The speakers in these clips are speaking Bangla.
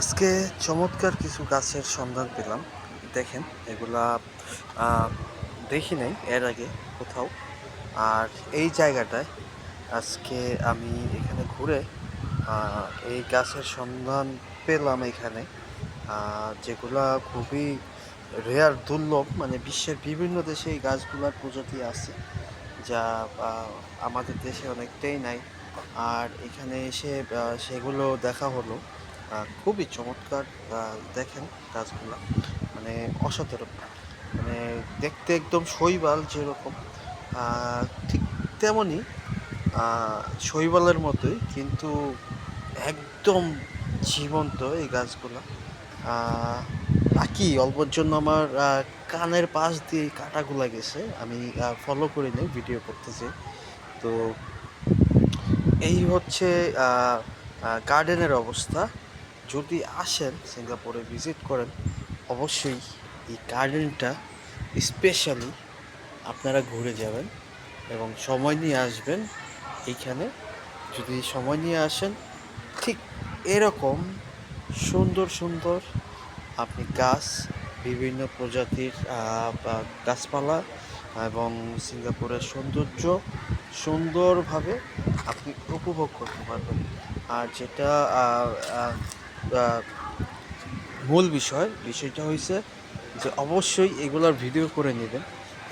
আজকে চমৎকার কিছু গাছের সন্ধান পেলাম। দেখেন, এগুলা আহ, দেখি নাই এর আগে কোথাও। আর এই জায়গাটায় আজকে আমি এখানে ঘুরে এই গাছের সন্ধান পেলাম এখানে, যেগুলা খুবই রেয়ার, দুর্লভ। মানে বিশ্বের বিভিন্ন দেশে এই গাছগুলার প্রজাতি আছে, যা আমাদের দেশে অনেকটাই নাই। আর এখানে এসে সেগুলো দেখা হলো। খুবই চমৎকার। দেখেন গাছগুলা, মানে অসাধারণ। মানে দেখতে একদম শৈবাল যেরকম, ঠিক তেমনই শৈবালের মতোই, কিন্তু একদম জীবন্ত এই গাছগুলা। কি অল্পর জন্য আমার কানের পাশ দিয়ে এই কাঁটাগুলা গেছে, আমি ফলো করি নাই, ভিডিও করতেছি। তো এই হচ্ছে গার্ডেনের অবস্থা। যদি আসেন সিঙ্গাপুরে ভিজিট করেন, অবশ্যই এই গার্ডেনটা স্পেশালি আপনারা ঘুরে যাবেন এবং সময় নিয়ে আসবেন এইখানে। যদি সময় নিয়ে আসেন, ঠিক এরকম সুন্দর সুন্দর আপনি গাছ, বিভিন্ন প্রজাতির গাছপালা এবং সিঙ্গাপুরের সৌন্দর্য সুন্দরভাবে আপনি উপভোগ করতে পারবেন। আর যেটা আহ, মূল বিষয়টা হয়েছে যে অবশ্যই এগুলার ভিডিও করে নেবেন,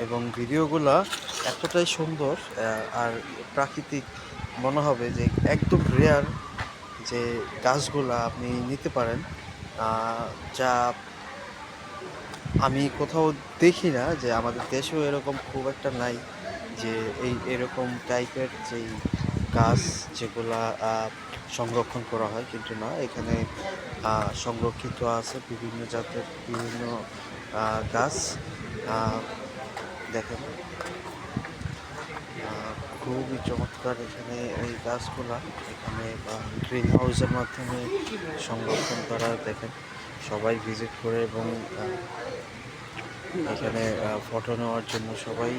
এবং ভিডিওগুলা এতটাই সুন্দর আর প্রাকৃতিক মনে হবে যে একদম রেয়ার যে গাছগুলা আপনি নিতে পারেন, যা আমি কোথাও দেখি না। যে আমাদের দেশেও এরকম খুব একটা নাই, যে এরকম টাইপের যেই গাছ যেগুলা সংরক্ষণ করা হয়, কিন্তু না, এখানে সংরক্ষিত আছে বিভিন্ন জাতের বিভিন্ন গাছ। আহ, দেখেন, খুবই চমৎকার এখানে এই গাছগুলা। এখানে গ্রিন হাউসের মাধ্যমে সংরক্ষণ করা। দেখেন, সবাই ভিজিট করে এবং এখানে ফটো নেওয়ার জন্য সবাই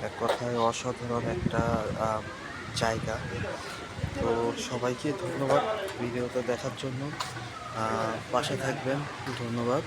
এক কথায় অসাধারণ একটা জায়গা। তো সবাইকে ধন্যবাদ ভিডিওটা দেখার জন্য। পাশে থাকবেন। ধন্যবাদ।